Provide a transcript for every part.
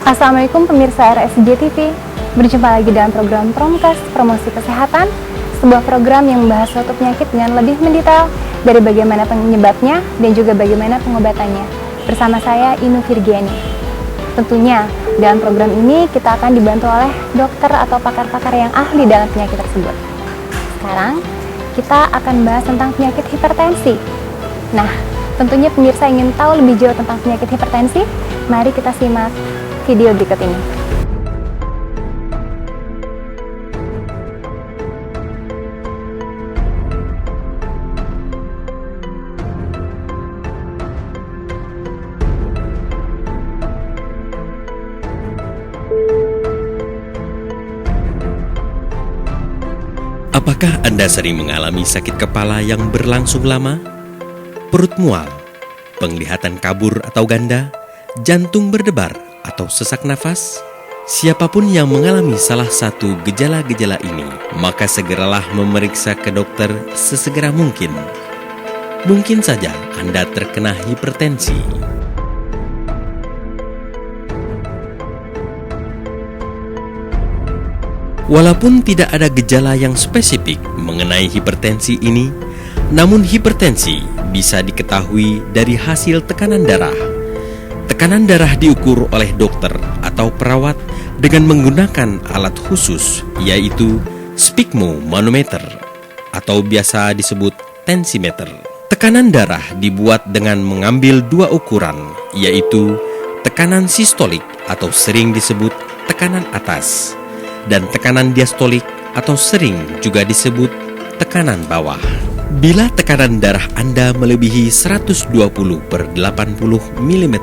Assalamualaikum pemirsa RSJ TV. Berjumpa lagi dalam program Promkes Promosi Kesehatan, sebuah program yang membahas suatu penyakit dengan lebih mendetail dari bagaimana penyebabnya dan juga bagaimana pengobatannya. Bersama saya Inu Virgiani. Tentunya dalam program ini kita akan dibantu oleh dokter atau pakar-pakar yang ahli dalam penyakit tersebut. Sekarang kita akan bahas tentang penyakit hipertensi. Nah, tentunya pemirsa ingin tahu lebih jauh tentang penyakit hipertensi? Mari kita simak video berikut ini. Apakah Anda sering mengalami sakit kepala yang berlangsung lama? Perut mual, penglihatan kabur atau ganda, jantung berdebar, atau sesak nafas? Siapapun yang mengalami salah satu gejala-gejala ini, maka segeralah memeriksa ke dokter sesegera mungkin. Mungkin saja Anda terkena hipertensi. Walaupun tidak ada gejala yang spesifik mengenai hipertensi ini, namun hipertensi bisa diketahui dari hasil tekanan darah. Tekanan darah diukur oleh dokter atau perawat dengan menggunakan alat khusus, yaitu sphygmomanometer atau biasa disebut tensimeter. Tekanan darah dibuat dengan mengambil dua ukuran, yaitu tekanan sistolik atau sering disebut tekanan atas, dan tekanan diastolik atau sering juga disebut tekanan bawah. Bila tekanan darah Anda melebihi 120/80 mm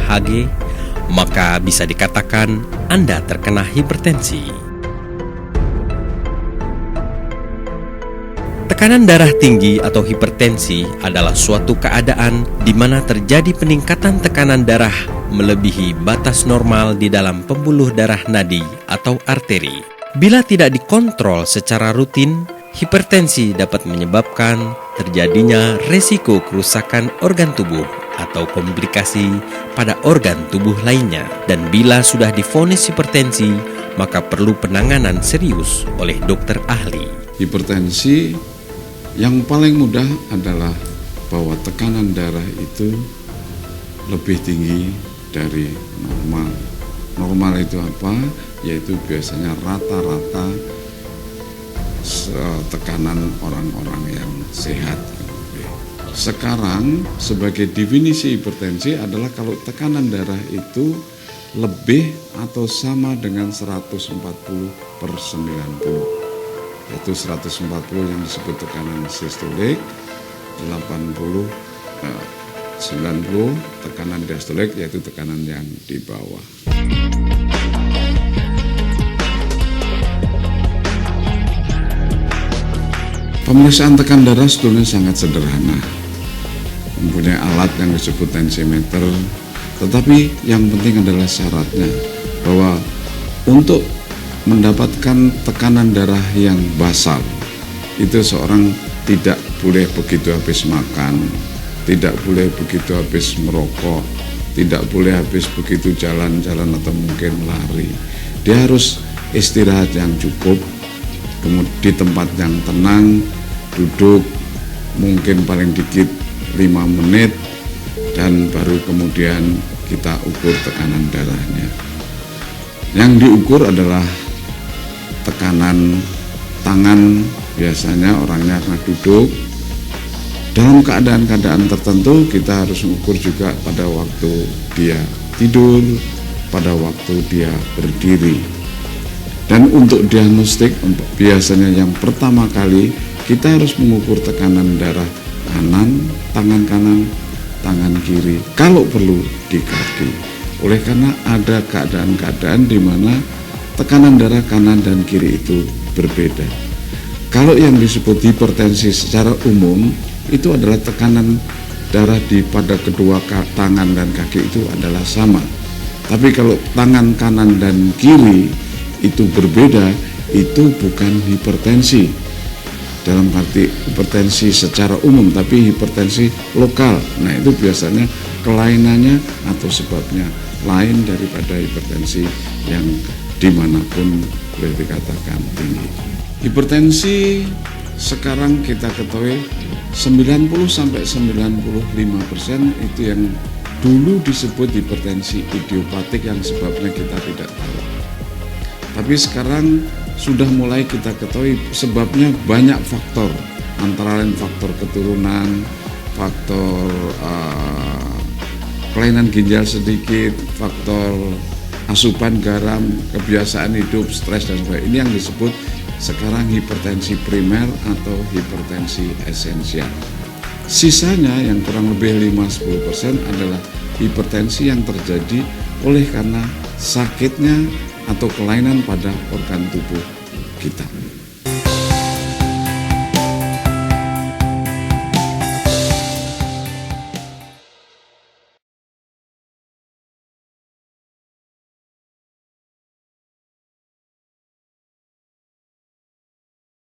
Hg, maka bisa dikatakan Anda terkena hipertensi. Tekanan darah tinggi atau hipertensi adalah suatu keadaan di mana terjadi peningkatan tekanan darah melebihi batas normal di dalam pembuluh darah nadi atau arteri. Bila tidak dikontrol secara rutin, hipertensi dapat menyebabkan terjadinya resiko kerusakan organ tubuh atau komplikasi pada organ tubuh lainnya. Dan bila sudah divonis hipertensi, maka perlu penanganan serius oleh dokter ahli. Hipertensi yang paling mudah adalah bahwa tekanan darah itu lebih tinggi dari normal. Normal itu apa? Yaitu biasanya rata-rata tekanan orang-orang yang sehat. Sekarang sebagai definisi hipertensi adalah kalau tekanan darah itu lebih atau sama dengan 140/90. Yaitu 140 yang disebut tekanan sistolik, 90 tekanan diastolik, yaitu tekanan yang di bawah. Pemeriksaan tekanan darah sebetulnya sangat sederhana, mempunyai alat yang disebut tensimeter, tetapi yang penting adalah syaratnya bahwa untuk mendapatkan tekanan darah yang basal itu seorang tidak boleh begitu habis makan, tidak boleh begitu habis merokok, tidak boleh habis begitu jalan-jalan atau mungkin lari. Dia harus istirahat yang cukup, kemudian di tempat yang tenang, duduk mungkin paling dikit 5 menit, dan baru kemudian kita ukur tekanan darahnya. Yang diukur adalah tekanan tangan, biasanya orangnya akan duduk. Dalam keadaan-keadaan tertentu kita harus mengukur juga pada waktu dia tidur, pada waktu dia berdiri. Dan untuk diagnostik, biasanya yang pertama kali kita harus mengukur tekanan darah kanan, tangan kiri, kalau perlu di kaki. Oleh karena ada keadaan-keadaan di mana tekanan darah kanan dan kiri itu berbeda. Kalau yang disebut hipertensi secara umum itu adalah tekanan darah pada kedua tangan dan kaki itu adalah sama. Tapi kalau tangan kanan dan kiri itu berbeda, itu bukan hipertensi. Dalam arti hipertensi secara umum, tapi hipertensi lokal. Nah, itu biasanya kelainannya atau sebabnya lain daripada hipertensi yang dimanapun boleh dikatakan tinggi. Hipertensi sekarang kita ketahui 90-95% itu yang dulu disebut hipertensi idiopatik yang sebabnya kita tidak tahu. Tapi sekarang sudah mulai kita ketahui sebabnya banyak faktor, antara lain faktor keturunan, faktor kelainan ginjal sedikit, faktor asupan garam, kebiasaan hidup, stres dan sebagainya. Ini yang disebut sekarang hipertensi primer atau hipertensi esensial. Sisanya yang kurang lebih 5-10% adalah hipertensi yang terjadi oleh karena sakitnya atau kelainan pada organ tubuh kita.